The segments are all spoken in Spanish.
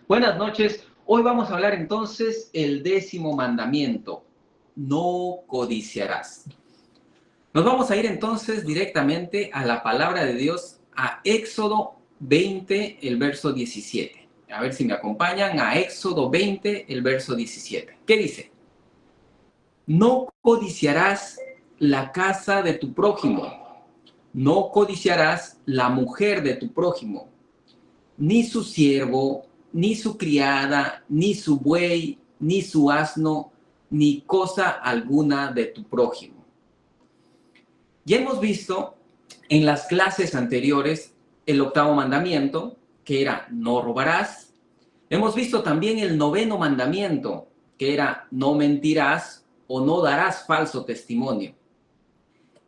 Buenas noches. Hoy vamos a hablar entonces el 10º mandamiento. No codiciarás. Nos vamos a ir entonces directamente a la palabra de Dios, a Éxodo 20, el verso 17. A ver si me acompañan a Éxodo 20, el verso 17. ¿Qué dice? No codiciarás la casa de tu prójimo. No codiciarás la mujer de tu prójimo, ni su siervo, ni su criada, ni su buey, ni su asno, ni cosa alguna de tu prójimo. Ya hemos visto en las clases anteriores el 8º mandamiento, que era no robarás. Hemos visto también el 9º mandamiento, que era no mentirás o no darás falso testimonio.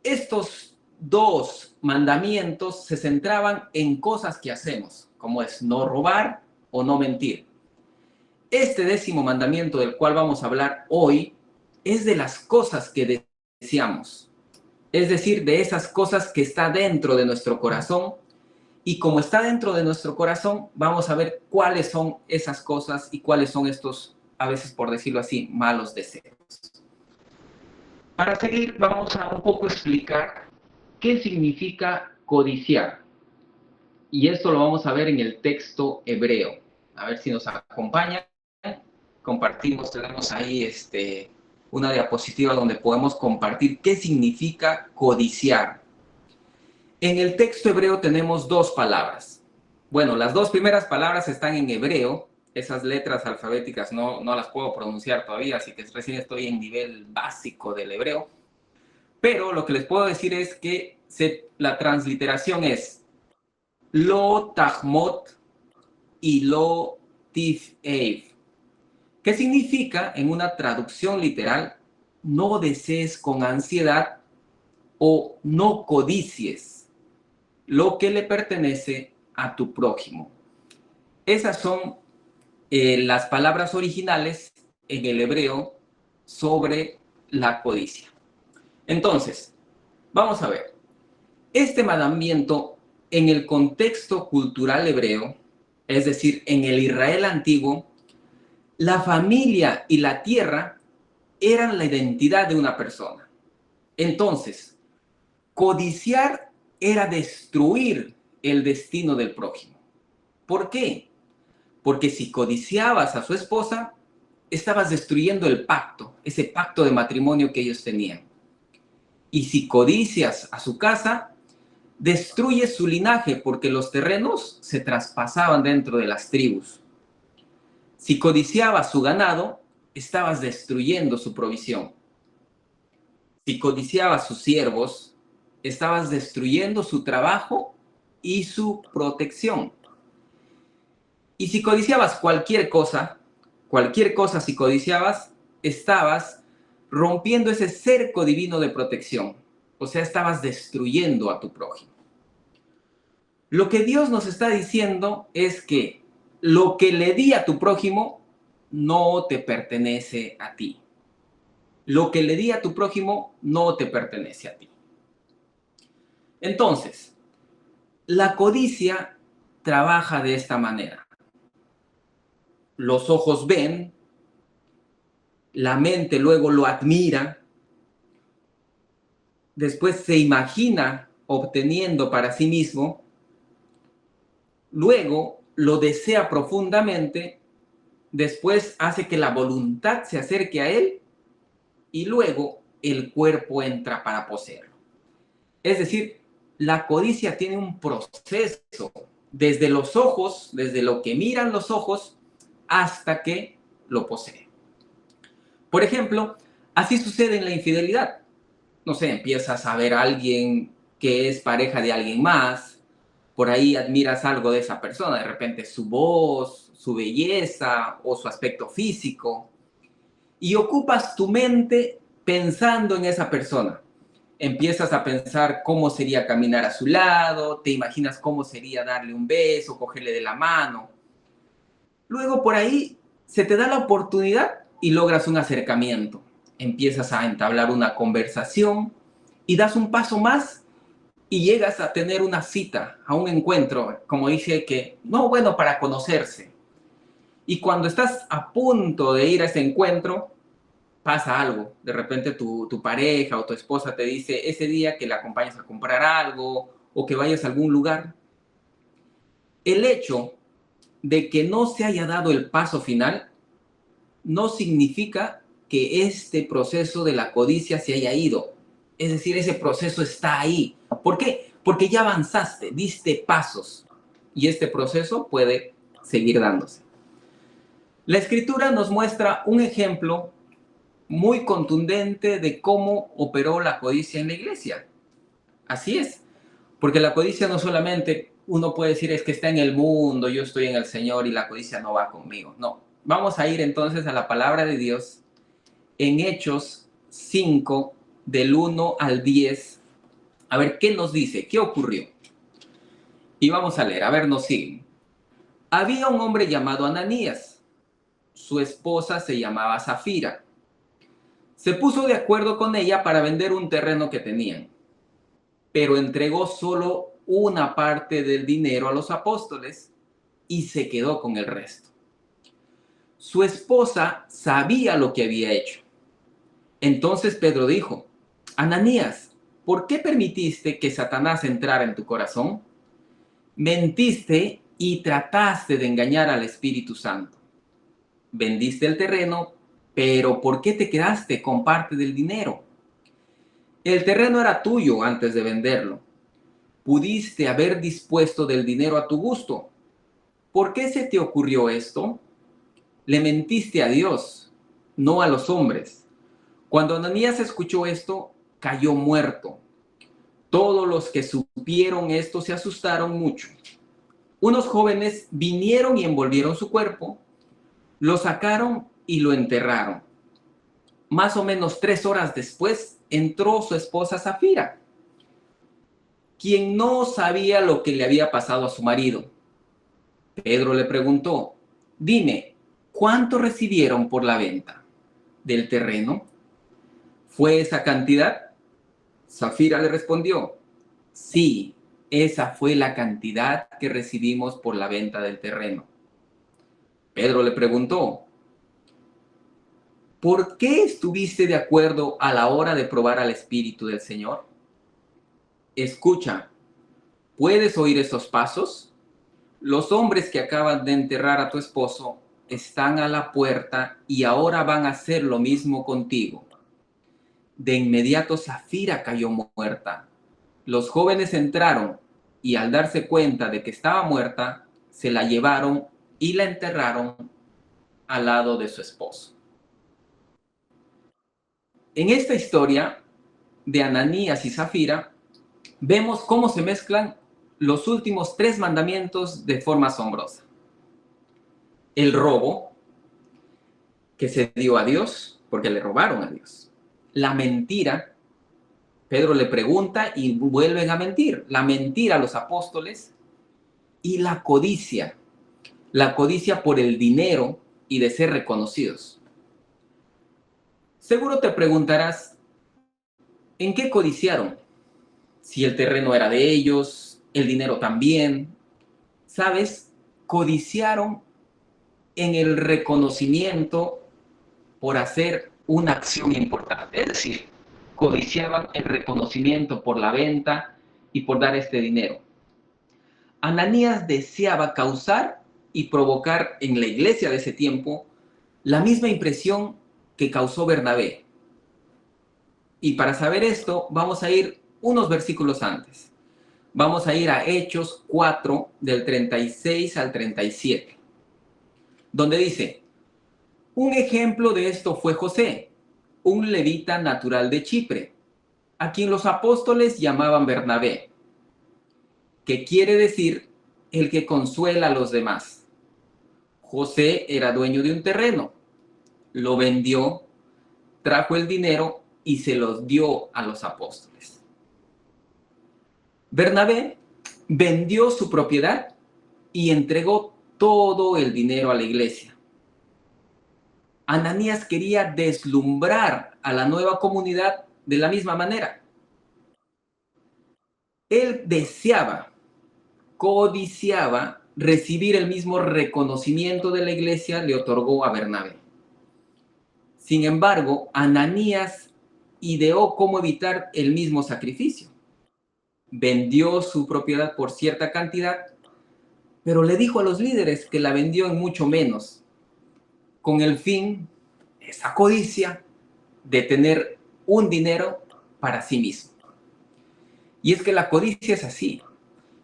Estos dos mandamientos se centraban en cosas que hacemos, como es no robar o no mentir. Este 10º mandamiento del cual vamos a hablar hoy es de las cosas que deseamos, es decir, de esas cosas que está dentro de nuestro corazón, y como está dentro de nuestro corazón, vamos a ver cuáles son esas cosas y cuáles son estos, a veces por decirlo así, malos deseos. Para seguir, vamos a un poco explicar qué significa codiciar. Y esto lo vamos a ver en el texto hebreo. A ver si nos acompañan. Compartimos, tenemos ahí una diapositiva donde podemos compartir qué significa codiciar. En el texto hebreo tenemos dos palabras. Bueno, las dos primeras palabras están en hebreo. Esas letras alfabéticas no las puedo pronunciar todavía, así que recién estoy en nivel básico del hebreo. Pero lo que les puedo decir es que la transliteración es lo tahmot y lo tif'ev. ¿Qué significa en una traducción literal? No desees con ansiedad o no codicies lo que le pertenece a tu prójimo. Esas son las palabras originales en el hebreo sobre la codicia. Entonces, vamos a ver. Este mandamiento en el contexto cultural hebreo, es decir, en el Israel antiguo, la familia y la tierra eran la identidad de una persona. Entonces, codiciar era destruir el destino del prójimo. ¿Por qué? Porque si codiciabas a su esposa, estabas destruyendo el pacto, ese pacto de matrimonio que ellos tenían. Y si codicias a su casa, destruyes su linaje porque los terrenos se traspasaban dentro de las tribus. Si codiciabas su ganado, estabas destruyendo su provisión. Si codiciabas sus siervos, estabas destruyendo su trabajo y su protección. Y si codiciabas cualquier cosa si codiciabas, estabas rompiendo ese cerco divino de protección. O sea, estabas destruyendo a tu prójimo. Lo que Dios nos está diciendo es que lo que le di a tu prójimo no te pertenece a ti. Lo que le di a tu prójimo no te pertenece a ti. Entonces, la codicia trabaja de esta manera. Los ojos ven, la mente luego lo admira, después se imagina obteniendo para sí mismo, luego lo desea profundamente, después hace que la voluntad se acerque a él y luego el cuerpo entra para poseerlo. Es decir, la codicia tiene un proceso desde los ojos, desde lo que miran los ojos, hasta que lo posee. Por ejemplo, así sucede en la infidelidad. No sé, empiezas a ver a alguien que es pareja de alguien más, por ahí admiras algo de esa persona, de repente su voz, su belleza o su aspecto físico, y ocupas tu mente pensando en esa persona. Empiezas a pensar cómo sería caminar a su lado, te imaginas cómo sería darle un beso, cogerle de la mano. Luego por ahí se te da la oportunidad y logras un acercamiento. Empiezas a entablar una conversación y das un paso más y llegas a tener una cita, a un encuentro, como dice que, no, bueno, para conocerse. Y cuando estás a punto de ir a ese encuentro, pasa algo. De repente tu pareja o tu esposa te dice ese día que la acompañes a comprar algo o que vayas a algún lugar. El hecho de que no se haya dado el paso final no significa que este proceso de la codicia se haya ido. Es decir, ese proceso está ahí. ¿Por qué? Porque ya avanzaste, diste pasos y este proceso puede seguir dándose. La escritura nos muestra un ejemplo muy contundente de cómo operó la codicia en la iglesia. Así es, porque la codicia no solamente uno puede decir es que está en el mundo, yo estoy en el Señor y la codicia no va conmigo. No, vamos a ir entonces a la palabra de Dios en Hechos 5, del 1 al 10, a ver qué nos dice, qué ocurrió. Y vamos a leer, a ver, nos siguen. Había un hombre llamado Ananías, su esposa se llamaba Zafira. Se puso de acuerdo con ella para vender un terreno que tenían, pero entregó solo una parte del dinero a los apóstoles y se quedó con el resto. Su esposa sabía lo que había hecho. Entonces Pedro dijo, Ananías, ¿por qué permitiste que Satanás entrara en tu corazón? Mentiste y trataste de engañar al Espíritu Santo. Vendiste el terreno, pero ¿por qué te quedaste con parte del dinero? El terreno era tuyo antes de venderlo. Pudiste haber dispuesto del dinero a tu gusto. ¿Por qué se te ocurrió esto? Le mentiste a Dios, no a los hombres. Cuando Ananías escuchó esto, cayó muerto. Todos los que supieron esto se asustaron mucho. Unos jóvenes vinieron y envolvieron su cuerpo, lo sacaron y lo enterraron. Más o menos 3 horas después entró su esposa Zafira, quien no sabía lo que le había pasado a su marido. Pedro le preguntó, dime, ¿cuánto recibieron por la venta del terreno? ¿Fue esa cantidad? Zafira le respondió, sí, esa fue la cantidad que recibimos por la venta del terreno. Pedro le preguntó, ¿por qué estuviste de acuerdo a la hora de probar al Espíritu del Señor? Escucha, ¿puedes oír esos pasos? Los hombres que acaban de enterrar a tu esposo están a la puerta y ahora van a hacer lo mismo contigo. De inmediato Zafira cayó muerta. Los jóvenes entraron y al darse cuenta de que estaba muerta, se la llevaron y la enterraron al lado de su esposo. En esta historia de Ananías y Zafira, vemos cómo se mezclan los últimos 3 mandamientos de forma asombrosa. El robo, que se dio a Dios, porque le robaron a Dios. La mentira, Pedro le pregunta y vuelven a mentir. La mentira a los apóstoles y la codicia por el dinero y de ser reconocidos. Seguro te preguntarás, ¿en qué codiciaron? Si el terreno era de ellos, el dinero también. ¿Sabes? Codiciaron en el reconocimiento por hacer una acción importante. Es decir, codiciaban el reconocimiento por la venta y por dar este dinero. Ananías deseaba causar y provocar en la iglesia de ese tiempo la misma impresión que causó Bernabé. Y para saber esto, vamos a ir unos versículos antes. Vamos a ir a Hechos 4, del 36 al 37, donde dice, un ejemplo de esto fue José, un levita natural de Chipre, a quien los apóstoles llamaban Bernabé, que quiere decir el que consuela a los demás. José era dueño de un terreno, lo vendió, trajo el dinero y se los dio a los apóstoles. Bernabé vendió su propiedad y entregó todo el dinero a la iglesia. Ananías quería deslumbrar a la nueva comunidad de la misma manera. Él codiciaba recibir el mismo reconocimiento de la iglesia le otorgó a Bernabé. Sin embargo, Ananías ideó cómo evitar el mismo sacrificio. Vendió su propiedad por cierta cantidad, pero le dijo a los líderes que la vendió en mucho menos, con el fin, esa codicia, de tener un dinero para sí mismo. Y es que la codicia es así.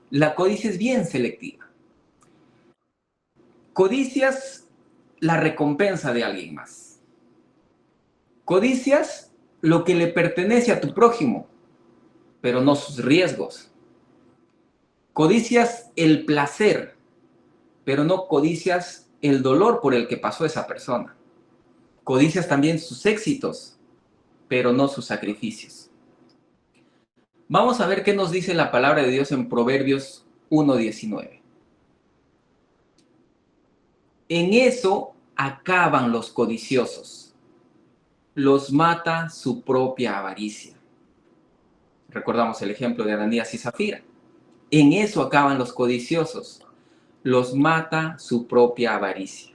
La codicia es bien selectiva. Codicias la recompensa de alguien más. Codicias lo que le pertenece a tu prójimo, pero no sus riesgos. Codicias el placer, pero no codicias el dolor por el que pasó esa persona. Codicias también sus éxitos, pero no sus sacrificios. Vamos a ver qué nos dice la palabra de Dios en Proverbios 1:19. En eso acaban los codiciosos, los mata su propia avaricia. Recordamos el ejemplo de Ananías y Zafira. En eso acaban los codiciosos, los mata su propia avaricia.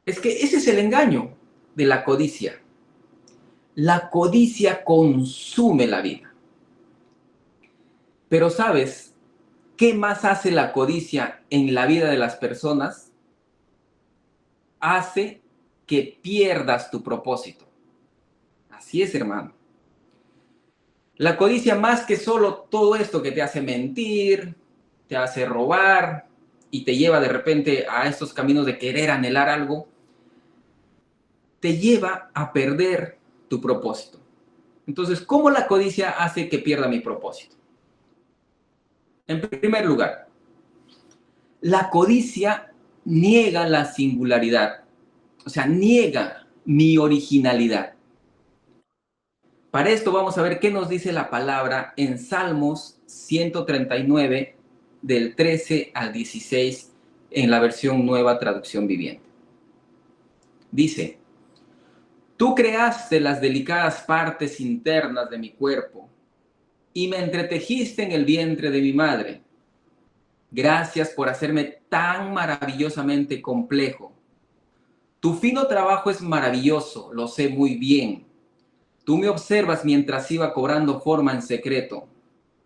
Es que ese es el engaño de la codicia. La codicia consume la vida. Pero ¿sabes qué más hace la codicia en la vida de las personas? Hace que pierdas tu propósito. Así es, hermano. La codicia, más que solo todo esto que te hace mentir, te hace robar y te lleva de repente a estos caminos de querer anhelar algo, te lleva a perder tu propósito. Entonces, ¿cómo la codicia hace que pierda mi propósito? En primer lugar, la codicia niega la singularidad, o sea, niega mi originalidad. Para esto vamos a ver qué nos dice la palabra en Salmos 139, del 13 al 16, en la versión Nueva Traducción Viviente. Dice: Tú creaste las delicadas partes internas de mi cuerpo y me entretejiste en el vientre de mi madre. Gracias por hacerme tan maravillosamente complejo. Tu fino trabajo es maravilloso, lo sé muy bien. Tú me observas mientras iba cobrando forma en secreto.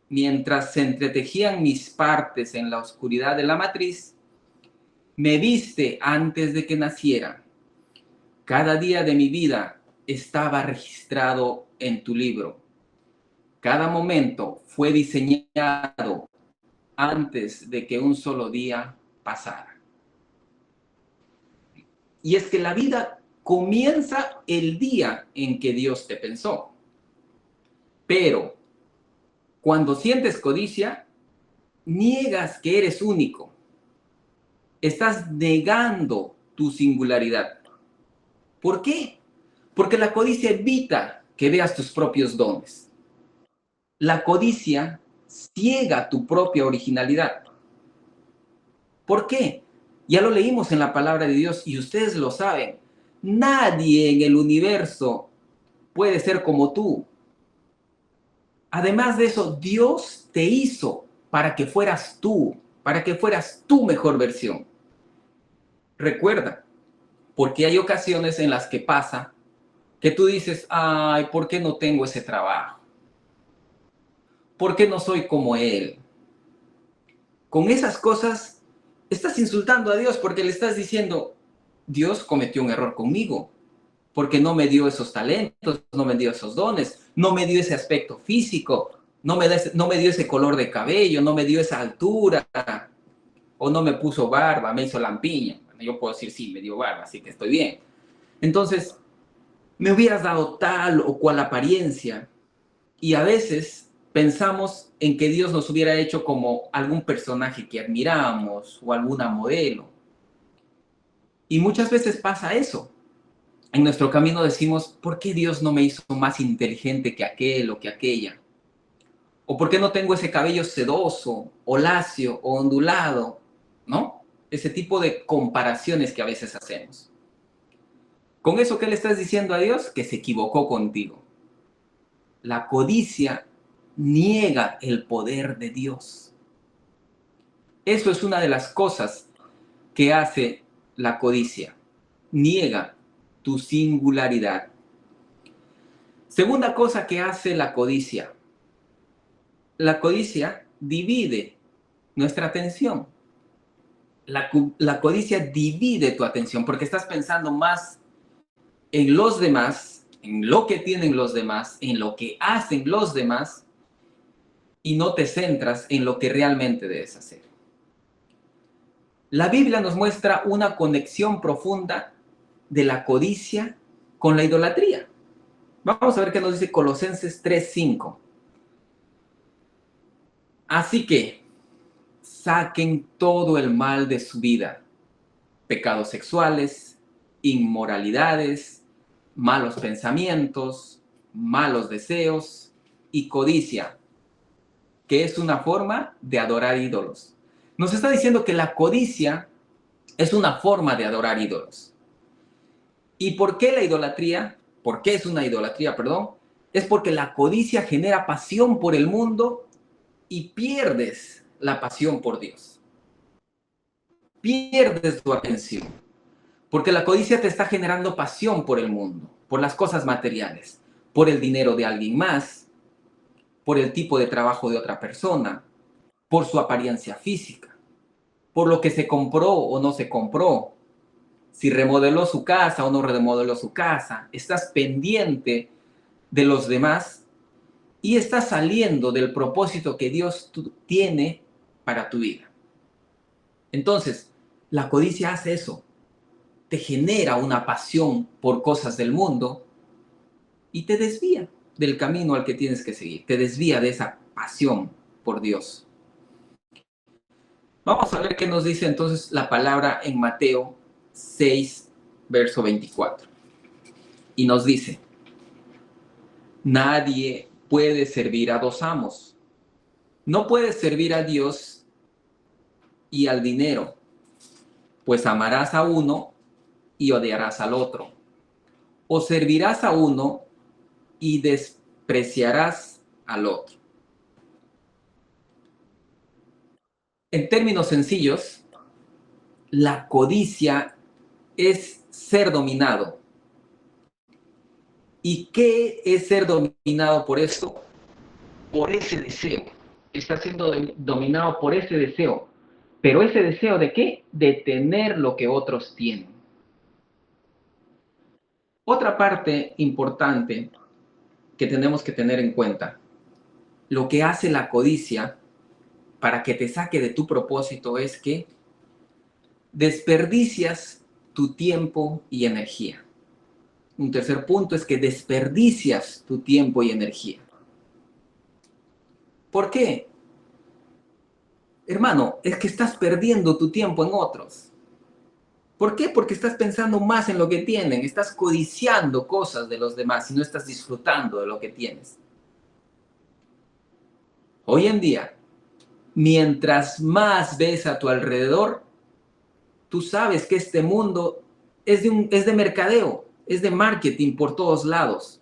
Mientras se entretejían mis partes en la oscuridad de la matriz, me viste antes de que naciera. Cada día de mi vida estaba registrado en tu libro. Cada momento fue diseñado antes de que un solo día pasara. Y es que la vida comienza el día en que Dios te pensó. Pero cuando sientes codicia, niegas que eres único. Estás negando tu singularidad. ¿Por qué? Porque la codicia evita que veas tus propios dones. La codicia ciega tu propia originalidad. ¿Por qué? Ya lo leímos en la palabra de Dios y ustedes lo saben. Nadie en el universo puede ser como tú. Además de eso, Dios te hizo para que fueras tú, para que fueras tu mejor versión. Recuerda, porque hay ocasiones en las que pasa que tú dices: ay, ¿por qué no tengo ese trabajo? ¿Por qué no soy como él? Con esas cosas estás insultando a Dios, porque le estás diciendo: Dios cometió un error conmigo, porque no me dio esos talentos, no me dio esos dones, no me dio ese aspecto físico, no me dio ese color de cabello, no me dio esa altura, o no me puso barba, me hizo lampiña. Bueno, yo puedo decir: sí, me dio barba, así que estoy bien. Entonces, me hubieras dado tal o cual apariencia. Y a veces pensamos en que Dios nos hubiera hecho como algún personaje que admiramos o alguna modelo. Y muchas veces pasa eso. En nuestro camino decimos: ¿por qué Dios no me hizo más inteligente que aquel o que aquella? ¿O por qué no tengo ese cabello sedoso o lacio o ondulado? ¿No? Ese tipo de comparaciones que a veces hacemos. ¿Con eso qué le estás diciendo a Dios? Que se equivocó contigo. La codicia niega el poder de Dios. Eso es una de las cosas que hace la codicia. Niega tu singularidad. Segunda cosa que hace la codicia. La codicia divide nuestra atención. La codicia divide tu atención porque estás pensando más en los demás, en lo que tienen los demás, en lo que hacen los demás, y no te centras en lo que realmente debes hacer. La Biblia nos muestra una conexión profunda de la codicia con la idolatría. Vamos a ver qué nos dice Colosenses 3:5. Así que saquen todo el mal de su vida, pecados sexuales, inmoralidades, malos pensamientos, malos deseos y codicia, que es una forma de adorar ídolos. Nos está diciendo que la codicia es una forma de adorar ídolos. ¿Y por qué la idolatría? ¿Por qué es una idolatría, perdón? Es porque la codicia genera pasión por el mundo y pierdes la pasión por Dios. Pierdes tu atención. Porque la codicia te está generando pasión por el mundo, por las cosas materiales, por el dinero de alguien más, por el tipo de trabajo de otra persona, por su apariencia física, por lo que se compró o no se compró, si remodeló su casa o no remodeló su casa. Estás pendiente de los demás y estás saliendo del propósito que Dios tiene para tu vida. Entonces, la codicia hace eso. Te genera una pasión por cosas del mundo y te desvía del camino al que tienes que seguir. Te desvía de esa pasión por Dios. Vamos a ver qué nos dice entonces la palabra en Mateo 6, verso 24. Y nos dice, nadie puede servir a dos amos. No puedes servir a Dios y al dinero, pues amarás a uno y odiarás al otro. O servirás a uno y despreciarás al otro. En términos sencillos, la codicia es ser dominado. ¿Y qué es ser dominado por esto? Por ese deseo. Está siendo dominado por ese deseo. ¿Pero ese deseo de qué? De tener lo que otros tienen. Otra parte importante que tenemos que tener en cuenta, lo que hace la codicia para que te saque de tu propósito es que desperdicias tu tiempo y energía. Un tercer punto es que desperdicias tu tiempo y energía. ¿Por qué? Hermano, es que estás perdiendo tu tiempo en otros. ¿Por qué? Porque estás pensando más en lo que tienen, estás codiciando cosas de los demás y no estás disfrutando de lo que tienes. Hoy en día, mientras más ves a tu alrededor, tú sabes que este mundo es de mercadeo, es de marketing por todos lados.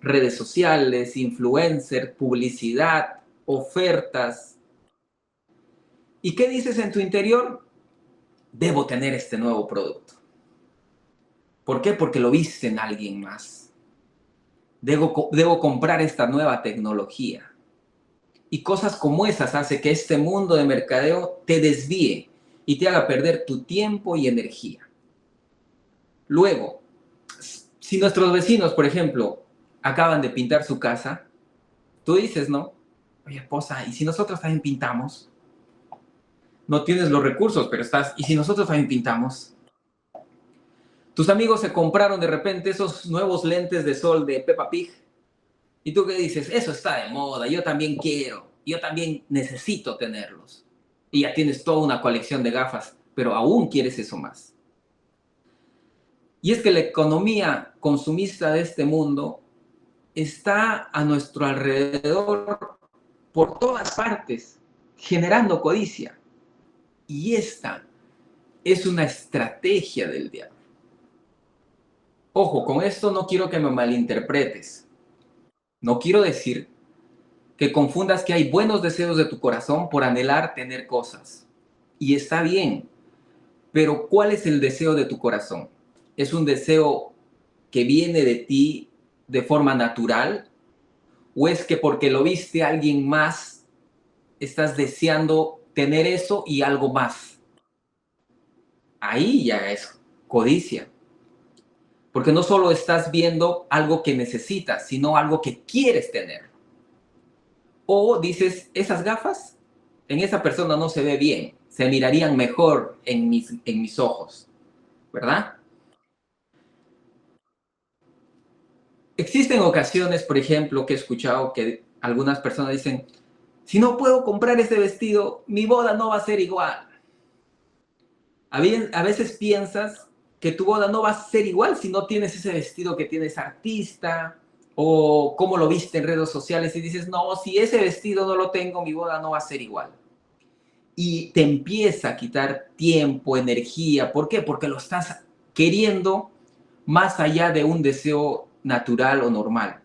Redes sociales, influencer, publicidad, ofertas. ¿Y qué dices en tu interior? Debo tener este nuevo producto. ¿Por qué? Porque lo viste en alguien más. Debo comprar esta nueva tecnología. Y cosas como esas hace que este mundo de mercadeo te desvíe y te haga perder tu tiempo y energía. Luego, si nuestros vecinos, por ejemplo, acaban de pintar su casa, tú dices, ¿no? Oye, esposa, ¿y si nosotros también pintamos? No tienes los recursos, pero estás, ¿y si nosotros también pintamos? Tus amigos se compraron de repente esos nuevos lentes de sol de Peppa Pig. ¿Y tú qué dices? Eso está de moda, yo también quiero, yo también necesito tenerlos. Y ya tienes toda una colección de gafas, pero aún quieres eso más. Y es que la economía consumista de este mundo está a nuestro alrededor por todas partes, generando codicia. Y esta es una estrategia del diablo. Ojo, con esto no quiero que me malinterpretes. No quiero decir que confundas que hay buenos deseos de tu corazón por anhelar tener cosas. y está bien, pero ¿cuál es el deseo de tu corazón? ¿Es un deseo que viene de ti de forma natural? ¿O es que porque lo viste a alguien más, estás deseando tener eso y algo más? Ahí ya es codicia. Porque no solo estás viendo algo que necesitas, sino algo que quieres tener. O dices, esas gafas en esa persona no se ve bien, se mirarían mejor en mis ojos, ¿verdad? Existen ocasiones, por ejemplo, que he escuchado que algunas personas dicen, si no puedo comprar ese vestido, mi boda no va a ser igual. A veces piensas que tu boda no va a ser igual si no tienes ese vestido que tienes artista o cómo lo viste en redes sociales y dices, no, si ese vestido no lo tengo, mi boda no va a ser igual. Y te empieza a quitar tiempo, energía. ¿Por qué? Porque lo estás queriendo más allá de un deseo natural o normal.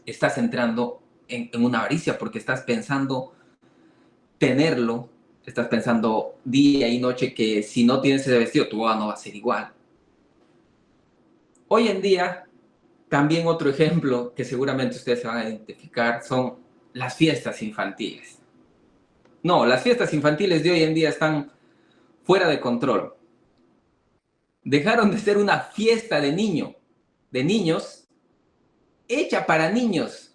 Estás entrando en una avaricia porque estás pensando tenerlo, estás pensando día y noche que si no tienes ese vestido, tu boda no va a ser igual. Hoy en día, también otro ejemplo que seguramente ustedes se van a identificar son las fiestas infantiles. No, las fiestas infantiles de hoy en día están fuera de control. Dejaron de ser una fiesta de niños, hecha para niños,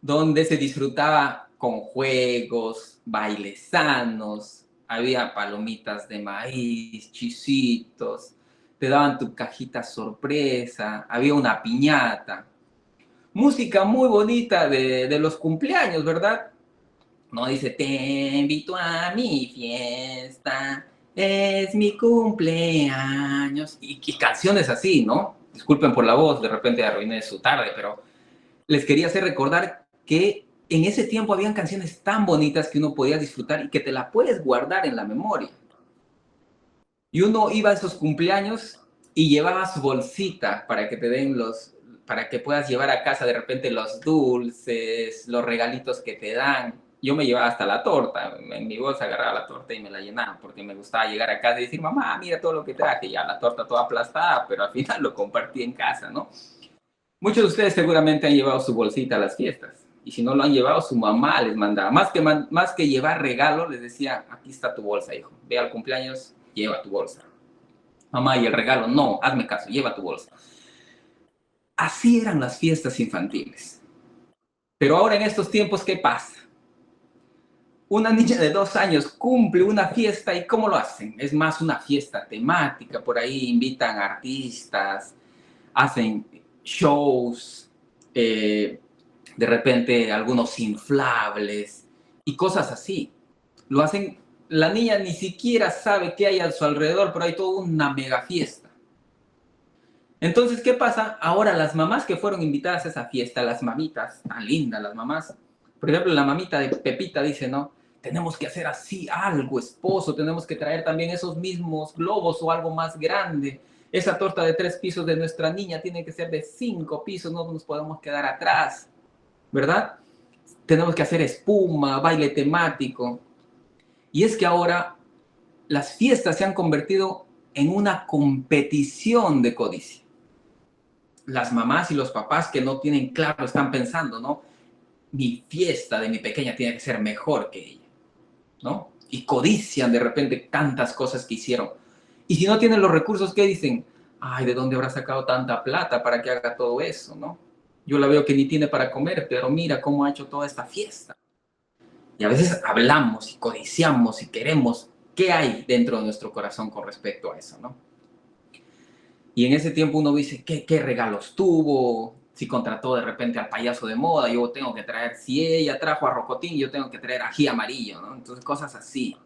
donde se disfrutaba con juegos, bailes sanos, había palomitas de maíz, chisitos, te daban tu cajita sorpresa, había una piñata, música muy bonita de los cumpleaños, ¿verdad? No dice, te invito a mi fiesta, es mi cumpleaños, y canciones así, ¿no? Disculpen por la voz, de repente arruiné su tarde, pero les quería hacer recordar que en ese tiempo habían canciones tan bonitas que uno podía disfrutar y que te la puedes guardar en la memoria. Y uno iba a esos cumpleaños y llevaba su bolsita para que te den para que puedas llevar a casa de repente los dulces, los regalitos que te dan. Yo me llevaba hasta la torta, en mi bolsa agarraba la torta y me la llenaba, porque me gustaba llegar a casa y decir, mamá, mira todo lo que traje, ya la torta toda aplastada, pero al final lo compartí en casa, ¿no? Muchos de ustedes seguramente han llevado su bolsita a las fiestas. Y si no lo han llevado, su mamá les mandaba. Más que llevar regalo, les decía, aquí está tu bolsa, hijo. Ve al cumpleaños, lleva tu bolsa. Mamá, y el regalo, no, hazme caso, lleva tu bolsa. Así eran las fiestas infantiles. Pero ahora en estos tiempos, ¿qué pasa? Una niña de 2 años cumple una fiesta y ¿cómo lo hacen? Es más una fiesta temática, por ahí invitan artistas, hacen shows, de repente algunos inflables y cosas así. Lo hacen, la niña ni siquiera sabe qué hay a su alrededor, pero hay toda una mega fiesta. Entonces, ¿qué pasa? Ahora las mamás que fueron invitadas a esa fiesta, las mamitas, tan lindas las mamás, por ejemplo, la mamita de Pepita dice, no, tenemos que hacer así algo, esposo, tenemos que traer también esos mismos globos o algo más grande. Esa torta de 3 pisos de nuestra niña tiene que ser de 5 pisos, no nos podemos quedar atrás, ¿verdad? Tenemos que hacer espuma, baile temático. Y es que ahora las fiestas se han convertido en una competición de codicia. Las mamás y los papás que no tienen claro están pensando, ¿no? Mi fiesta de mi pequeña tiene que ser mejor que ella, ¿no? Y codician de repente tantas cosas que hicieron. Y si no tienen los recursos, ¿qué dicen? Ay, ¿de dónde habrá sacado tanta plata para que haga todo eso, no? Yo la veo que ni tiene para comer, pero mira cómo ha hecho toda esta fiesta. Y a veces hablamos y codiciamos y queremos qué hay dentro de nuestro corazón con respecto a eso, ¿no? Y en ese tiempo uno dice, ¿qué regalos tuvo? Si contrató de repente al payaso de moda, yo tengo que traer, si ella trajo a Rocotín, yo tengo que traer ají amarillo, ¿no? Entonces cosas así.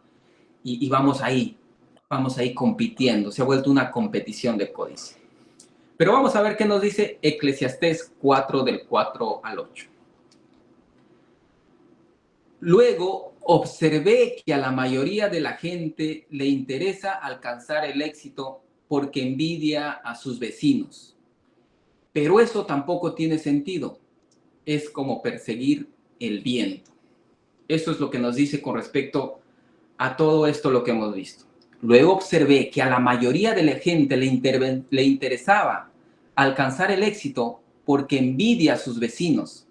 Y vamos ahí compitiendo. Se ha vuelto una competición de códice. Pero vamos a ver qué nos dice Eclesiastés 4 del 4 al 8. Luego observé que a la mayoría de la gente le interesa alcanzar el éxito porque envidia a sus vecinos. Pero eso tampoco tiene sentido. Es como perseguir el viento. Eso es lo que nos dice con respecto a todo esto lo que hemos visto. Luego observé que a la mayoría de la gente le interesaba alcanzar el éxito porque envidia a sus vecinos.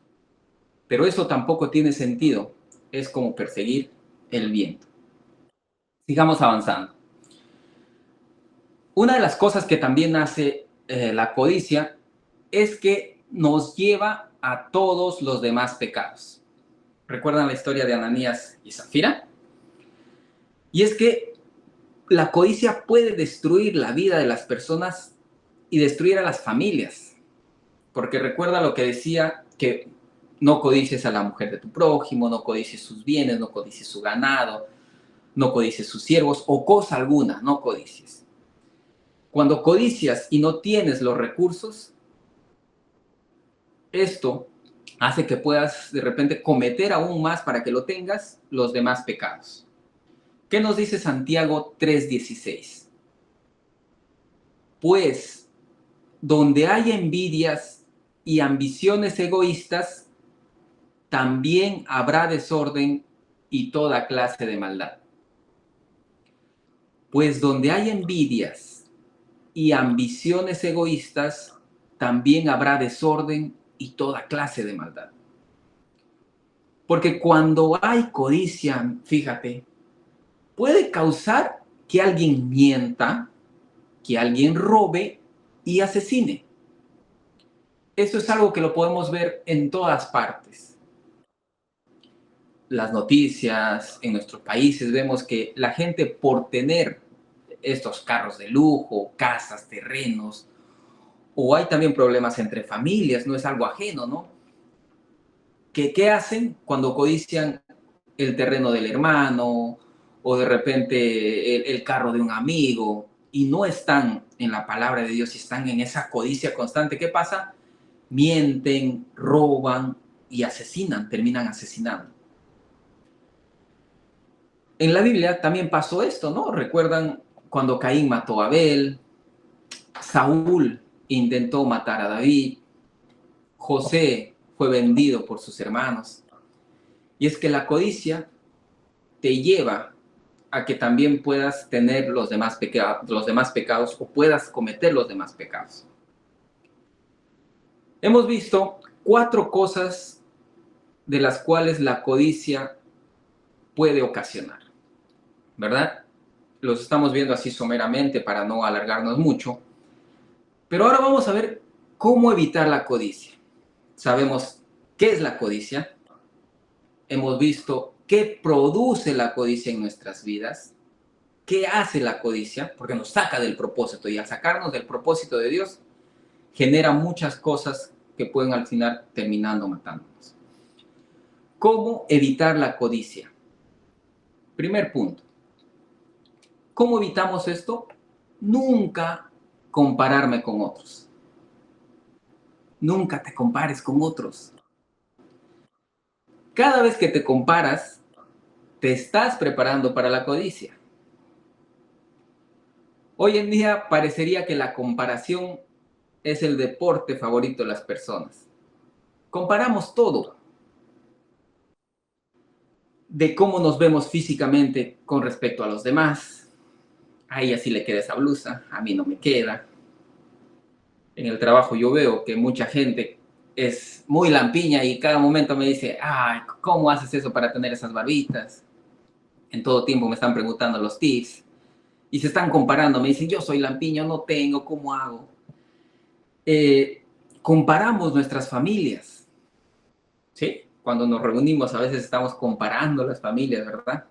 Pero eso tampoco tiene sentido. Es como perseguir el viento. Sigamos avanzando. Una de las cosas que también hace la codicia es que nos lleva a todos los demás pecados. ¿Recuerdan la historia de Ananías y Zafira? Y es que la codicia puede destruir la vida de las personas y destruir a las familias. Porque recuerda lo que decía, que no codicies a la mujer de tu prójimo, no codicies sus bienes, no codicies su ganado, no codicies sus siervos o cosa alguna, no codicies. Cuando codicias y no tienes los recursos, esto hace que puedas de repente cometer aún más para que lo tengas los demás pecados. ¿Qué nos dice Santiago 3:16? Pues donde hay envidias y ambiciones egoístas, también habrá desorden y toda clase de maldad. Pues donde hay envidias y ambiciones egoístas, también habrá desorden y toda clase de maldad. Porque cuando hay codicia, fíjate, puede causar que alguien mienta, que alguien robe y asesine. Eso es algo que lo podemos ver en todas partes. Las noticias, en nuestros países, vemos que la gente por tener estos carros de lujo, casas, terrenos, o hay también problemas entre familias, no es algo ajeno, ¿no? ¿Qué hacen cuando codician el terreno del hermano o de repente el carro de un amigo y no están en la palabra de Dios y están en esa codicia constante? ¿Qué pasa? Mienten, roban y asesinan, terminan asesinando. En la Biblia también pasó esto, ¿no? Recuerdan cuando Caín mató a Abel, Saúl intentó matar a David, José fue vendido por sus hermanos. Y es que la codicia te lleva a que también puedas tener los demás pecados o puedas cometer los demás pecados. Hemos visto 4 cosas de las cuales la codicia puede ocasionar, ¿verdad? Los estamos viendo así someramente para no alargarnos mucho. Pero ahora vamos a ver cómo evitar la codicia. Sabemos qué es la codicia. Hemos visto qué produce la codicia en nuestras vidas. ¿Qué hace la codicia? Porque nos saca del propósito. Y al sacarnos del propósito de Dios, genera muchas cosas que pueden al final terminando matándonos. ¿Cómo evitar la codicia? Primer punto. ¿Cómo evitamos esto? Nunca compararme con otros. Nunca te compares con otros. Cada vez que te comparas, te estás preparando para la codicia. Hoy en día parecería que la comparación es el deporte favorito de las personas. Comparamos todo. De cómo nos vemos físicamente con respecto a los demás. A ella sí le queda esa blusa, a mí no me queda. En el trabajo yo veo que mucha gente es muy lampiña y cada momento me dice, ay, ¿cómo haces eso para tener esas barbitas? En todo tiempo me están preguntando los tips y se están comparando, me dicen, yo soy lampiño, no tengo, ¿cómo hago? Comparamos nuestras familias, ¿sí? Cuando nos reunimos a veces estamos comparando las familias, ¿verdad?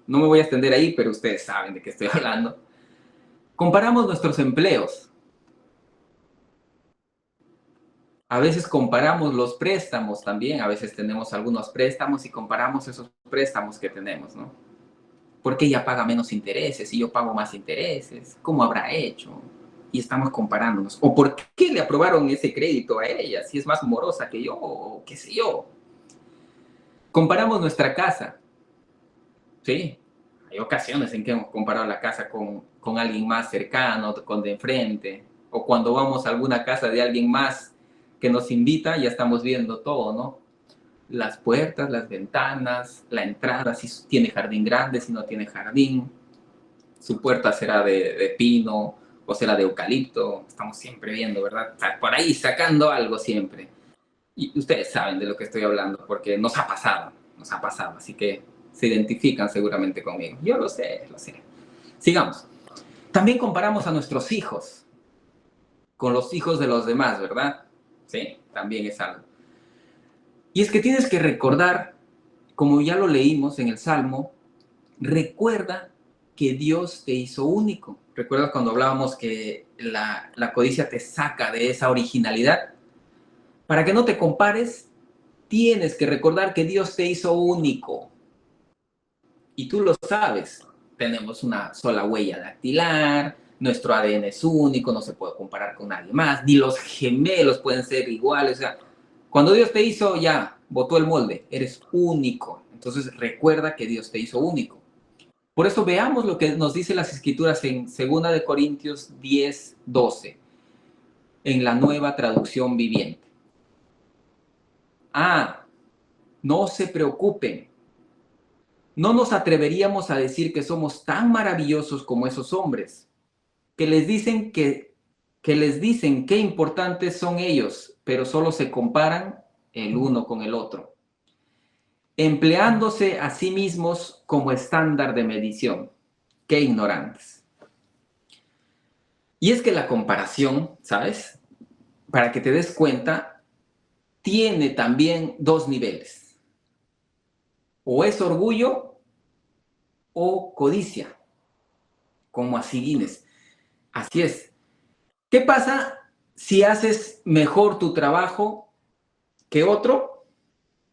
No me voy a extender ahí, pero ustedes saben de qué estoy hablando. Comparamos nuestros empleos. A veces comparamos los préstamos también, a veces tenemos algunos préstamos y comparamos esos préstamos que tenemos, ¿no? ¿Por qué ella paga menos intereses y yo pago más intereses? ¿Cómo habrá hecho? Y estamos comparándonos. ¿O por qué le aprobaron ese crédito a ella si es más morosa que yo o qué sé yo? Comparamos nuestra casa, ¿sí? Hay ocasiones en que hemos comparado la casa con alguien más cercano, con de enfrente, o cuando vamos a alguna casa de alguien más que nos invita, ya estamos viendo todo, ¿no? las puertas, las ventanas, la entrada, si tiene jardín grande, si no tiene jardín. Su puerta será de pino o será de eucalipto. Estamos siempre viendo, ¿verdad? Por ahí sacando algo siempre. Y ustedes saben de lo que estoy hablando porque nos ha pasado. Así que se identifican seguramente conmigo. Yo lo sé, lo sé. Sigamos. También comparamos a nuestros hijos con los hijos de los demás, ¿verdad? Sí, también es algo. Y es que tienes que recordar, como ya lo leímos en el Salmo, recuerda que Dios te hizo único. ¿Recuerdas cuando hablábamos que la codicia te saca de esa originalidad? Para que no te compares, tienes que recordar que Dios te hizo único. Y tú lo sabes. Tenemos una sola huella dactilar, nuestro ADN es único, no se puede comparar con nadie más, ni los gemelos pueden ser iguales. O sea, cuando Dios te hizo, ya, botó el molde, eres único. Entonces recuerda que Dios te hizo único. Por eso veamos lo que nos dice las Escrituras en 2 de Corintios 10:12, en la Nueva Traducción Viviente. No se preocupen. No nos atreveríamos a decir que somos tan maravillosos como esos hombres, que les dicen qué importantes son ellos, pero solo se comparan el uno con el otro, empleándose a sí mismos como estándar de medición. Qué ignorantes. Y es que la comparación, ¿sabes? Para que te des cuenta, tiene también dos niveles. O es orgullo o codicia, como así Guinness. Así es. ¿Qué pasa si haces mejor tu trabajo que otro?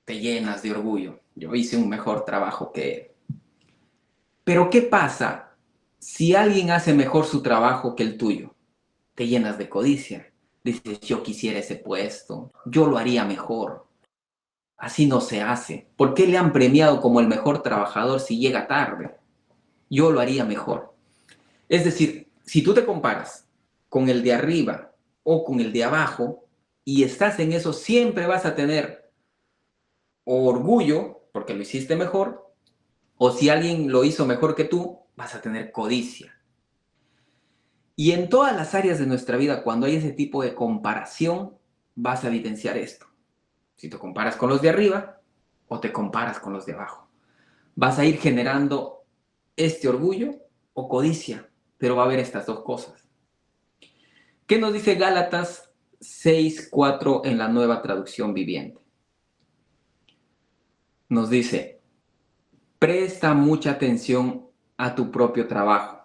Te llenas de orgullo. Yo hice un mejor trabajo que él. Pero ¿qué pasa si alguien hace mejor su trabajo que el tuyo? Te llenas de codicia. Dices, yo quisiera ese puesto, yo lo haría mejor. Así no se hace. ¿Por qué le han premiado como el mejor trabajador si llega tarde? Yo lo haría mejor. Es decir, si tú te comparas con el de arriba o con el de abajo y estás en eso, siempre vas a tener orgullo porque lo hiciste mejor, o si alguien lo hizo mejor que tú, vas a tener codicia. Y en todas las áreas de nuestra vida, cuando hay ese tipo de comparación, vas a evidenciar esto. Si te comparas con los de arriba o te comparas con los de abajo, vas a ir generando este orgullo o codicia, pero va a haber estas dos cosas. ¿Qué nos dice Gálatas 6:4 en la Nueva Traducción Viviente? Nos dice, presta mucha atención a tu propio trabajo,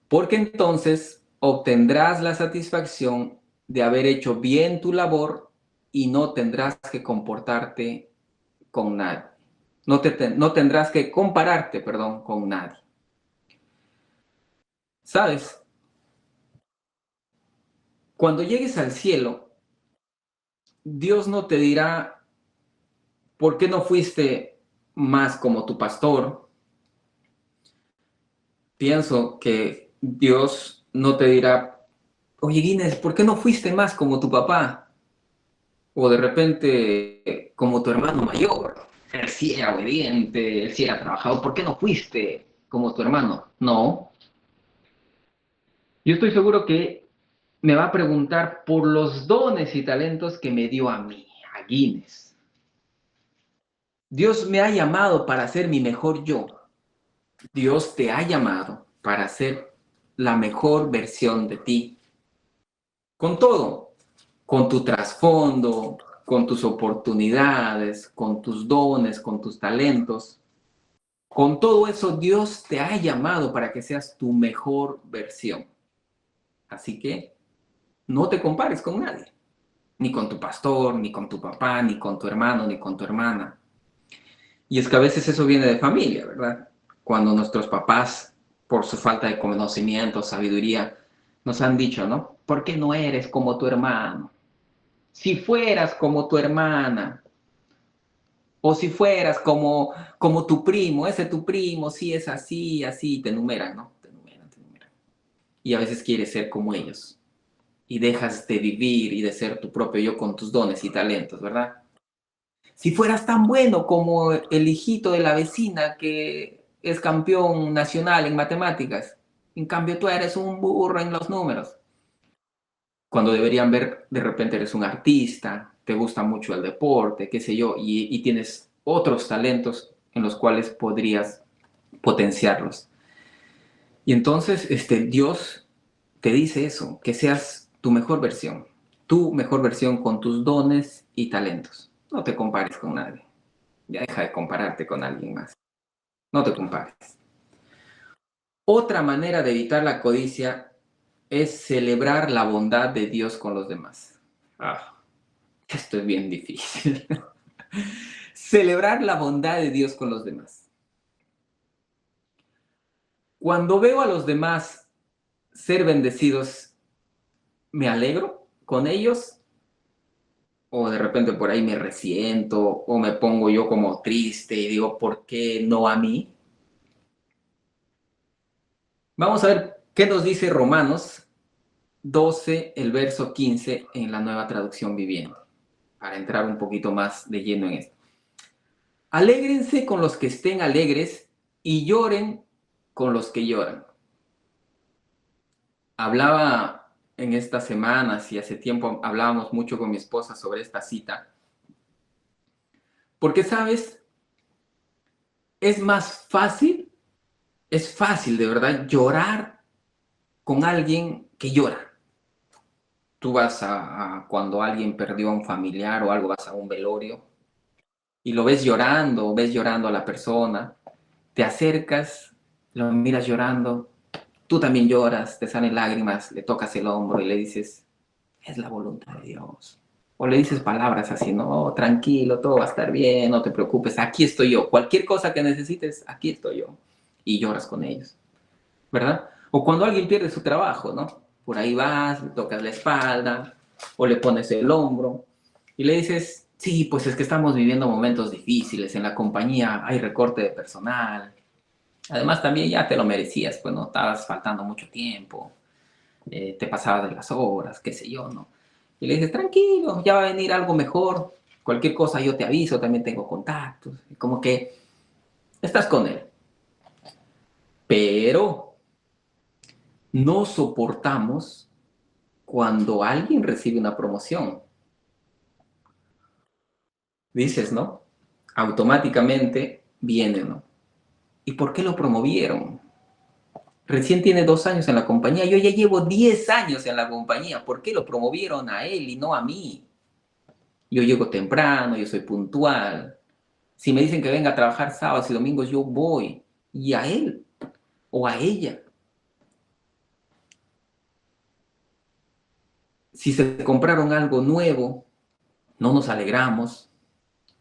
porque entonces obtendrás la satisfacción de haber hecho bien tu labor y no tendrás que comportarte con nadie. No tendrás que compararte, perdón, con nadie. ¿Sabes? Cuando llegues al cielo, Dios no te dirá, ¿por qué no fuiste más como tu pastor? Pienso que Dios no te dirá, oye Guinness, ¿por qué no fuiste más como tu papá? O de repente como tu hermano mayor. Él sí era obediente, él sí era trabajador, ¿por qué no fuiste como tu hermano? No. Yo estoy seguro que me va a preguntar por los dones y talentos que me dio a mí, a Guinness. Dios me ha llamado para ser mi mejor yo. Dios te ha llamado para ser la mejor versión de ti. Con todo, con tu trasfondo, con tus oportunidades, con tus dones, con tus talentos. Con todo eso, Dios te ha llamado para que seas tu mejor versión. Así que no te compares con nadie. Ni con tu pastor, ni con tu papá, ni con tu hermano, ni con tu hermana. Y es que a veces eso viene de familia, ¿verdad? Cuando nuestros papás, por su falta de conocimiento, sabiduría, nos han dicho, ¿no? ¿Por qué no eres como tu hermano? Si fueras como tu hermana, o si fueras como tu primo, ese tu primo, sí es así, así, te enumeran, ¿no? Te enumeran, te enumeran. Y a veces quieres ser como ellos. Y dejas de vivir y de ser tu propio yo con tus dones y talentos, ¿verdad? Si fueras tan bueno como el hijito de la vecina que es campeón nacional en matemáticas, en cambio tú eres un burro en los números. Cuando deberían ver, de repente eres un artista, te gusta mucho el deporte, qué sé yo, y tienes otros talentos en los cuales podrías potenciarlos. Y entonces Dios te dice eso, que seas tu mejor versión con tus dones y talentos. No te compares con nadie. Ya deja de compararte con alguien más. No te compares. Otra manera de evitar la codicia es celebrar la bondad de Dios con los demás. Ah, esto es bien difícil. Celebrar la bondad de Dios con los demás. Cuando veo a los demás ser bendecidos, me alegro con ellos, o de repente por ahí me resiento, o me pongo yo como triste y digo, ¿por qué no a mí? Vamos a ver qué nos dice Romanos 12, el verso 15 en la Nueva Traducción Viviente, para entrar un poquito más de lleno en esto. Alégrense con los que estén alegres y lloren con los que lloran. Hablaba en estas semanas y hace tiempo hablábamos mucho con mi esposa sobre esta cita, porque sabes, es es fácil de verdad llorar con alguien que llora. Tú vas cuando alguien perdió a un familiar o algo, vas a un velorio y lo ves llorando a la persona, te acercas, lo miras llorando, tú también lloras, te salen lágrimas, le tocas el hombro y le dices, es la voluntad de Dios. O le dices palabras así, no, tranquilo, todo va a estar bien, no te preocupes, aquí estoy yo. Cualquier cosa que necesites, aquí estoy yo. Y lloras con ellos, ¿verdad? O cuando alguien pierde su trabajo, ¿no? Por ahí vas, le tocas la espalda o le pones el hombro y le dices, sí, pues es que estamos viviendo momentos difíciles, en la compañía hay recorte de personal. Además también ya te lo merecías, pues no estabas faltando mucho tiempo, te pasabas de las horas, qué sé yo, ¿no? Y le dices, tranquilo, ya va a venir algo mejor, cualquier cosa yo te aviso, también tengo contactos, como que estás con él. Pero no soportamos cuando alguien recibe una promoción. Dices, ¿no? Automáticamente viene, ¿no? ¿Y por qué lo promovieron? Recién tiene 2 años en la compañía, yo ya llevo 10 años en la compañía, ¿por qué lo promovieron a él y no a mí? Yo llego temprano, yo soy puntual. Si me dicen que venga a trabajar sábados y domingos, yo voy. Y a él o a ella. Si se compraron algo nuevo, no nos alegramos.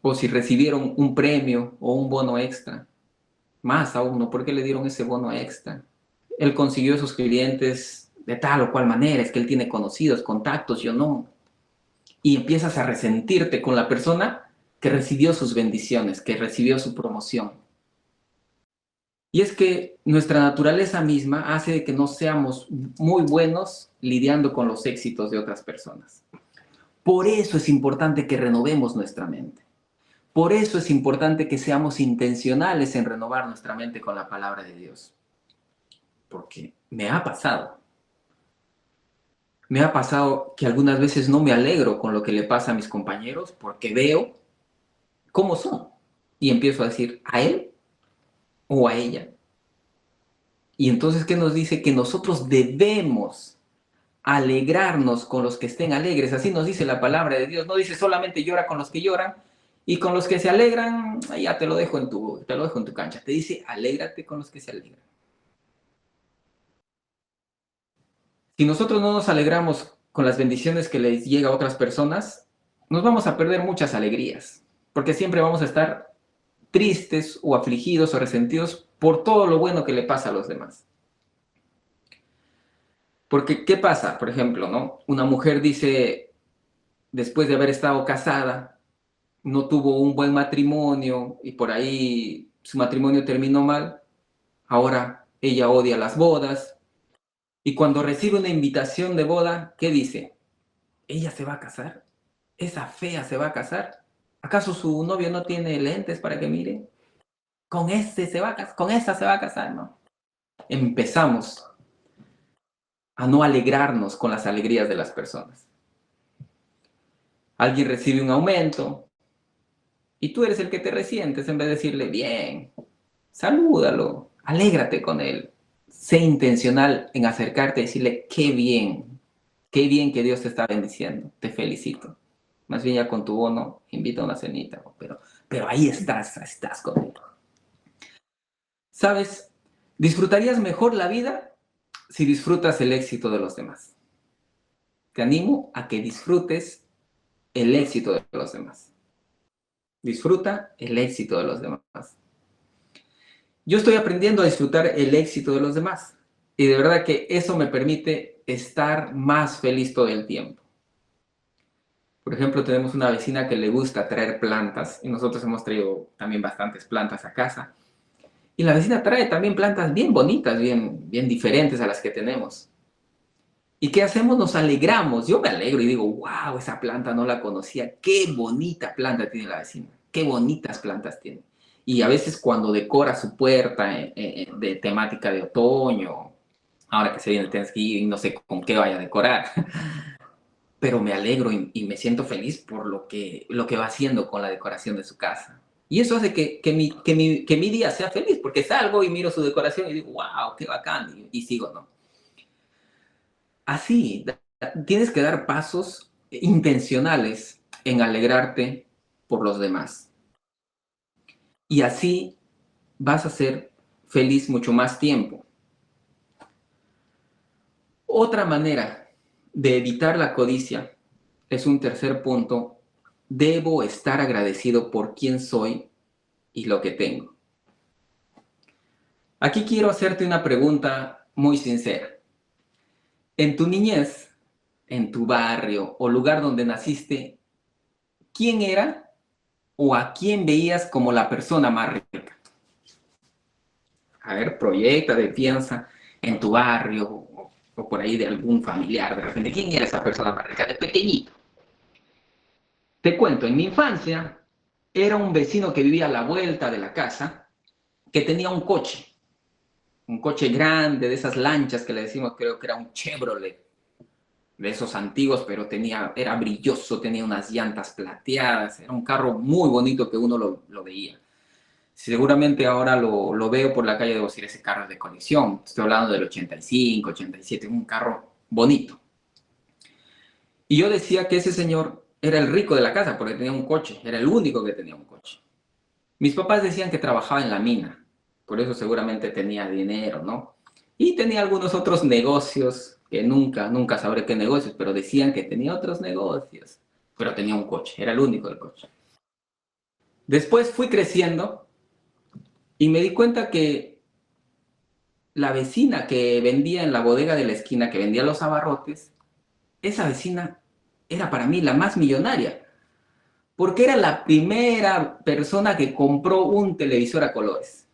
O si recibieron un premio o un bono extra. Más aún, ¿no? ¿Por qué le dieron ese bono extra? Él consiguió esos clientes de tal o cual manera, es que él tiene conocidos, contactos, yo no. Y empiezas a resentirte con la persona que recibió sus bendiciones, que recibió su promoción. Y es que nuestra naturaleza misma hace que no seamos muy buenos lidiando con los éxitos de otras personas. Por eso es importante que renovemos nuestra mente. Por eso es importante que seamos intencionales en renovar nuestra mente con la palabra de Dios. Porque me ha pasado. Me ha pasado que algunas veces no me alegro con lo que le pasa a mis compañeros porque veo cómo son. Y empiezo a decir, ¿a él o a ella? Y entonces, ¿qué nos dice? Que nosotros debemos alegrarnos con los que estén alegres. Así nos dice la palabra de Dios. No dice solamente llora con los que lloran y con los que se alegran, ya te lo dejo te lo dejo en tu cancha. Te dice, alégrate con los que se alegran. Si nosotros no nos alegramos con las bendiciones que les llega a otras personas, nos vamos a perder muchas alegrías, porque siempre vamos a estar tristes o afligidos o resentidos por todo lo bueno que le pasa a los demás. Porque, ¿qué pasa? Por ejemplo, ¿no? Una mujer dice, después de haber estado casada, no tuvo un buen matrimonio y por ahí su matrimonio terminó mal, ahora ella odia las bodas y cuando recibe una invitación de boda, ¿qué dice? ¿Ella se va a casar? ¿Esa fea se va a casar? ¿Acaso su novio no tiene lentes para que mire? Con ese se va a casar, con esa se va a casar, ¿no? Empezamos a no alegrarnos con las alegrías de las personas. Alguien recibe un aumento y tú eres el que te resientes en vez de decirle, bien, salúdalo, alégrate con él. Sé intencional en acercarte y decirle, qué bien que Dios te está bendiciendo, te felicito. Más bien ya con tu bono, invita a una cenita, pero ahí estás con él. ¿Sabes? Disfrutarías mejor la vida si disfrutas el éxito de los demás. Te animo a que disfrutes el éxito de los demás. Disfruta el éxito de los demás. Yo estoy aprendiendo a disfrutar el éxito de los demás y de verdad que eso me permite estar más feliz todo el tiempo. Por ejemplo, tenemos una vecina que le gusta traer plantas y nosotros hemos traído también bastantes plantas a casa. Y la vecina trae también plantas bien bonitas, bien diferentes a las que tenemos. ¿Y qué hacemos? Nos alegramos. Yo me alegro y digo, wow, esa planta no la conocía. Qué bonita planta tiene la vecina. Qué bonitas plantas tiene. Y a veces cuando decora su puerta de temática de otoño, ahora que se viene el Thanksgiving, no sé con qué vaya a decorar, pero me alegro y me siento feliz por lo que va haciendo con la decoración de su casa. Y eso hace que mi día sea feliz, porque salgo y miro su decoración y digo, wow, qué bacán, y sigo, ¿no? Así, tienes que dar pasos intencionales en alegrarte por los demás. Y así vas a ser feliz mucho más tiempo. Otra manera de evitar la codicia es un tercer punto. Debo estar agradecido por quién soy y lo que tengo. Aquí quiero hacerte una pregunta muy sincera. En tu niñez, en tu barrio o lugar donde naciste, ¿quién era o a quién veías como la persona más rica? A ver, proyéctate, piensa en tu barrio o por ahí de algún familiar de repente. ¿Quién era esa persona más rica de pequeñito? Te cuento, en mi infancia era un vecino que vivía a la vuelta de la casa que tenía un coche grande, de esas lanchas que le decimos, creo que era un Chevrolet, de esos antiguos, pero era brilloso, tenía unas llantas plateadas, era un carro muy bonito que uno lo veía. Seguramente ahora lo veo por la calle, debo decir, ese carro es de colección. Estoy hablando del 85, 87, un carro bonito. Y yo decía que ese señor era el rico de la casa porque tenía un coche, era el único que tenía un coche. Mis papás decían que trabajaba en la mina, por eso seguramente tenía dinero, ¿no? Y tenía algunos otros negocios que nunca sabré qué negocios, pero decían que tenía otros negocios, pero tenía un coche, era el único del coche. Después fui creciendo y me di cuenta que la vecina que vendía en la bodega de la esquina, que vendía los abarrotes, esa vecina era para mí la más millonaria, porque era la primera persona que compró un televisor a colores.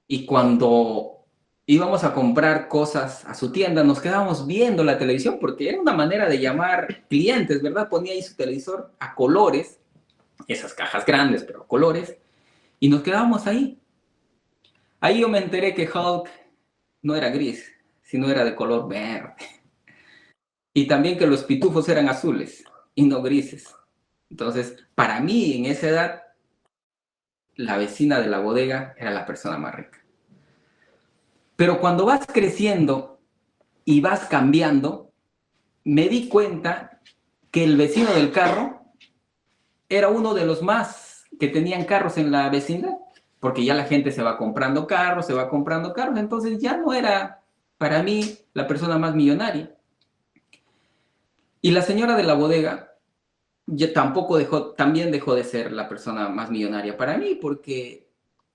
Y cuando íbamos a comprar cosas a su tienda, nos quedábamos viendo la televisión, porque era una manera de llamar clientes, ¿verdad? Ponía ahí su televisor a colores, esas cajas grandes, pero a colores, y nos quedábamos ahí. Ahí yo me enteré que Hulk no era gris, sino era de color verde. Y también que los pitufos eran azules y no grises. Entonces, para mí, en esa edad, la vecina de la bodega era la persona más rica. Pero cuando vas creciendo y vas cambiando, me di cuenta que el vecino del carro era uno de los más que tenían carros en la vecindad, porque ya la gente se va comprando carros, entonces ya no era para mí la persona más millonaria. Y la señora de la bodega ya también dejó de ser la persona más millonaria para mí, porque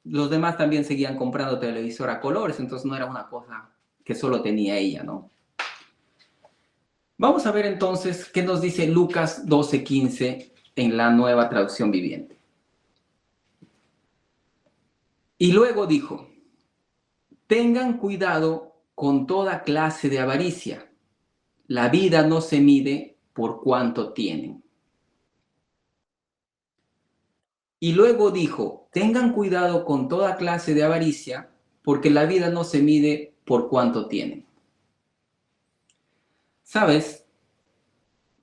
los demás también seguían comprando televisor a colores, entonces no era una cosa que solo tenía ella, ¿no? Vamos a ver entonces qué nos dice Lucas 12:15 en la Nueva Traducción Viviente. Y luego dijo, tengan cuidado con toda clase de avaricia. La vida no se mide por cuánto tienen. Y luego dijo, tengan cuidado con toda clase de avaricia, porque la vida no se mide por cuánto tienen. ¿Sabes?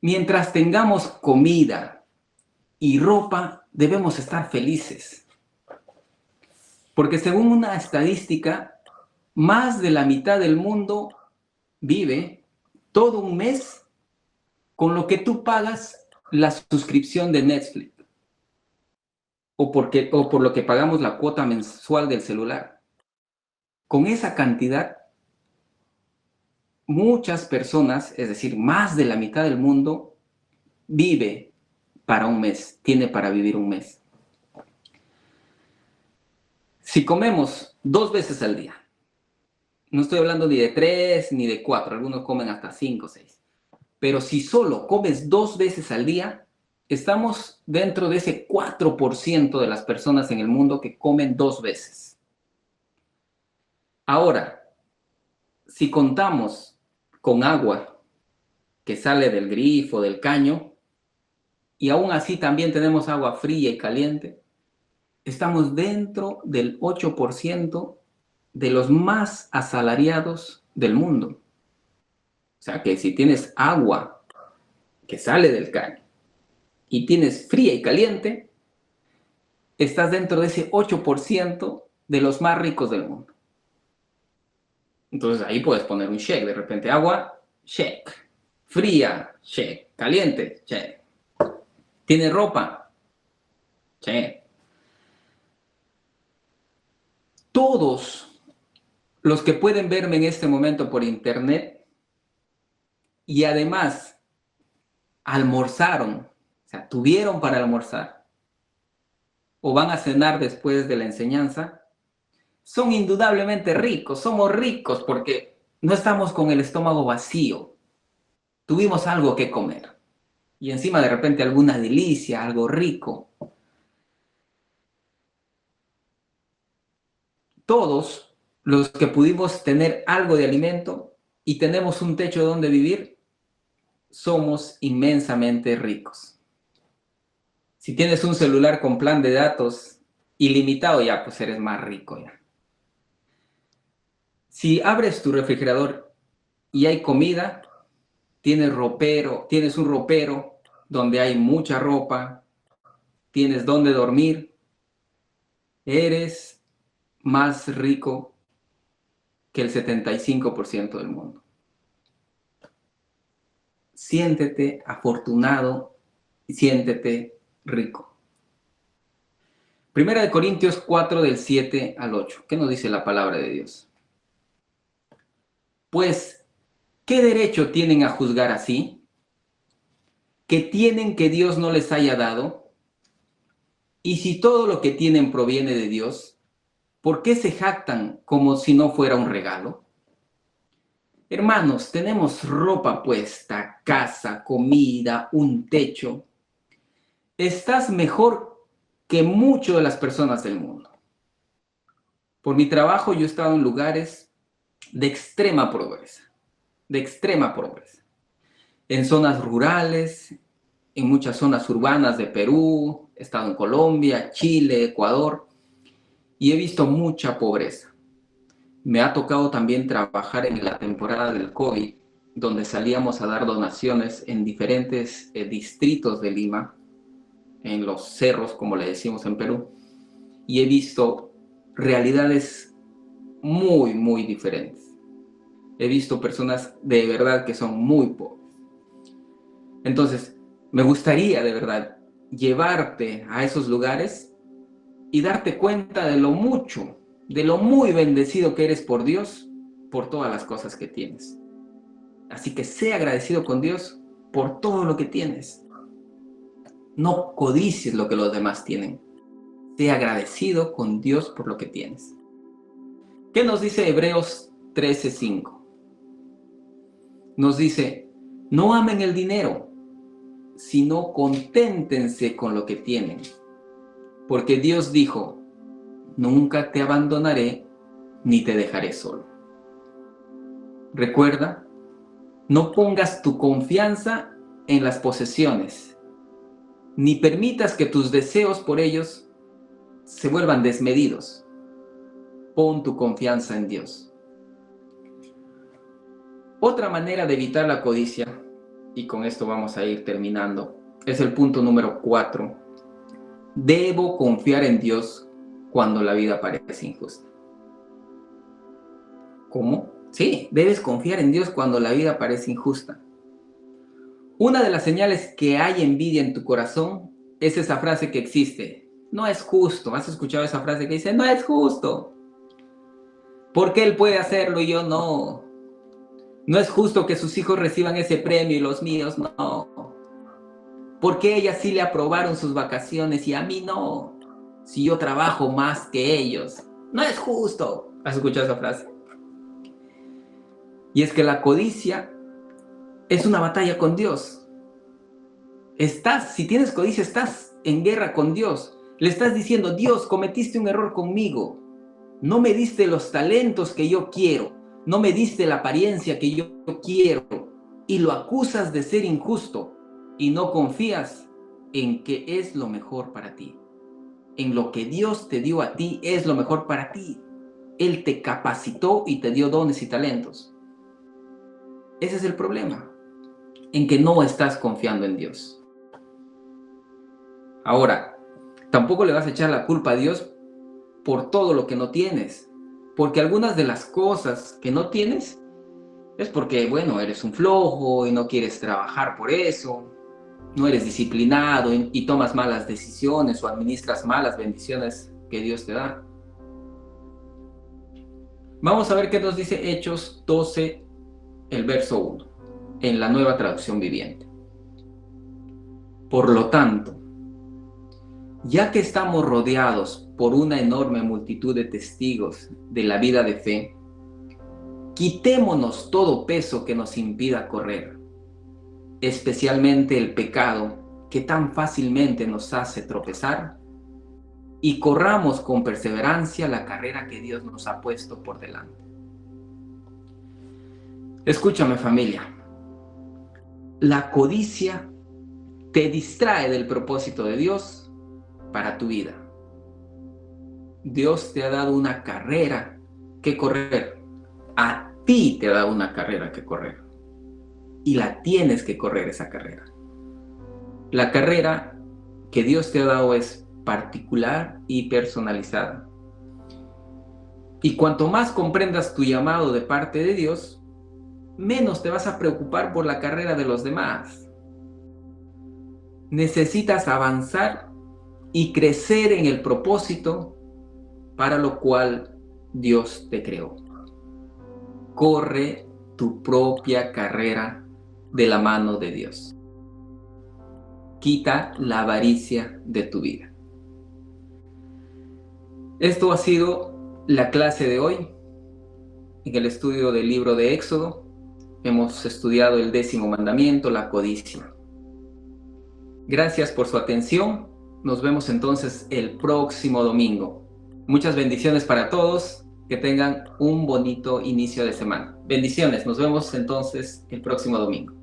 Mientras tengamos comida y ropa, debemos estar felices. Porque según una estadística, más de la mitad del mundo vive todo un mes con lo que tú pagas la suscripción de Netflix o por lo que pagamos la cuota mensual del celular. Con esa cantidad, muchas personas, es decir, más de la mitad del mundo, vive para un mes, tiene para vivir un mes. Si comemos 2 veces al día, no estoy hablando ni de 3 ni de 4, algunos comen hasta 5 o 6, pero si solo comes 2 veces al día, estamos dentro de ese 4% de las personas en el mundo que comen 2 veces. Ahora, si contamos con agua que sale del grifo, del caño, y aún así también tenemos agua fría y caliente, estamos dentro del 8% de los más asalariados del mundo. O sea que si tienes agua que sale del caño y tienes fría y caliente, estás dentro de ese 8% de los más ricos del mundo. Entonces ahí puedes poner un check, de repente agua, check, fría, check, caliente, check. ¿Tienes ropa? Check. Todos los que pueden verme en este momento por internet y además almorzaron, o sea, tuvieron para almorzar o van a cenar después de la enseñanza, son indudablemente ricos. Somos ricos porque no estamos con el estómago vacío. Tuvimos algo que comer. Y encima de repente alguna delicia, algo rico. Todos los que pudimos tener algo de alimento y tenemos un techo donde vivir, somos inmensamente ricos. Si tienes un celular con plan de datos ilimitado, ya pues eres más rico ya. Si abres tu refrigerador y hay comida, tienes un ropero donde hay mucha ropa, tienes donde dormir, eres más rico que el 75% del mundo. Siéntete afortunado y siéntete rico. Primera de Corintios 4 del 7 al 8. ¿Qué nos dice la palabra de Dios? Pues, ¿qué derecho tienen a juzgar así? ¿Qué tienen que Dios no les haya dado? Y si todo lo que tienen proviene de Dios, ¿por qué se jactan como si no fuera un regalo? Hermanos, tenemos ropa puesta, casa, comida, un techo. Estás mejor que muchas de las personas del mundo. Por mi trabajo yo he estado en lugares de extrema pobreza, en zonas rurales, en muchas zonas urbanas de Perú, he estado en Colombia, Chile, Ecuador, y he visto mucha pobreza. Me ha tocado también trabajar en la temporada del COVID, donde salíamos a dar donaciones en diferentes distritos de Lima, en los cerros, como le decimos en Perú, y he visto realidades muy, muy diferentes. He visto personas de verdad que son muy pobres. Entonces, me gustaría de verdad llevarte a esos lugares y darte cuenta de lo mucho, de lo muy bendecido que eres por Dios, por todas las cosas que tienes. Así que sé agradecido con Dios por todo lo que tienes. No codicies lo que los demás tienen. Sé agradecido con Dios por lo que tienes. ¿Qué nos dice Hebreos 13:5? Nos dice, no amen el dinero, sino conténtense con lo que tienen. Porque Dios dijo, nunca te abandonaré ni te dejaré solo. Recuerda, no pongas tu confianza en las posesiones, ni permitas que tus deseos por ellos se vuelvan desmedidos. Pon tu confianza en Dios. Otra manera de evitar la codicia, y con esto vamos a ir terminando, es el punto número 4. Debo confiar en Dios cuando la vida parece injusta. ¿Cómo? Sí, debes confiar en Dios cuando la vida parece injusta. Una de las señales que hay envidia en tu corazón es esa frase que existe: no es justo. ¿Has escuchado esa frase que dice, no es justo? ¿Por qué él puede hacerlo y yo no? No es justo que sus hijos reciban ese premio y los míos no. ¿Por qué a ella sí le aprobaron sus vacaciones y a mí no? Si yo trabajo más que ellos. No es justo. ¿Has escuchado esa frase? Y es que la codicia es una batalla con Dios. Si tienes codicia, estás en guerra con Dios. Le estás diciendo, Dios, cometiste un error conmigo. No me diste los talentos que yo quiero. No me diste la apariencia que yo quiero. Y lo acusas de ser injusto. Y no confías en que es lo mejor para ti. En lo que Dios te dio a ti es lo mejor para ti. Él te capacitó y te dio dones y talentos. Ese es el problema, en que no estás confiando en Dios. Ahora, tampoco le vas a echar la culpa a Dios por todo lo que no tienes, porque algunas de las cosas que no tienes es porque, bueno, eres un flojo y no quieres trabajar por eso, no eres disciplinado y tomas malas decisiones o administras malas bendiciones que Dios te da. Vamos a ver qué nos dice Hechos 12, el verso 1, en la Nueva Traducción Viviente. Por lo tanto, ya que estamos rodeados por una enorme multitud de testigos de la vida de fe, quitémonos todo peso que nos impida correr, especialmente el pecado que tan fácilmente nos hace tropezar, y corramos con perseverancia la carrera que Dios nos ha puesto por delante. Escúchame, familia. La codicia te distrae del propósito de Dios para tu vida. Dios te ha dado una carrera que correr. A ti te ha dado una carrera que correr. Y la tienes que correr esa carrera. La carrera que Dios te ha dado es particular y personalizada. Y cuanto más comprendas tu llamado de parte de Dios, menos te vas a preocupar por la carrera de los demás. Necesitas avanzar y crecer en el propósito para lo cual Dios te creó. Corre tu propia carrera de la mano de Dios. Quita la avaricia de tu vida. Esto ha sido la clase de hoy. En el estudio del libro de Éxodo hemos estudiado el 10º mandamiento, la codicia. Gracias por su atención. Nos vemos entonces el próximo domingo. Muchas bendiciones para todos. Que tengan un bonito inicio de semana. Bendiciones. Nos vemos entonces el próximo domingo.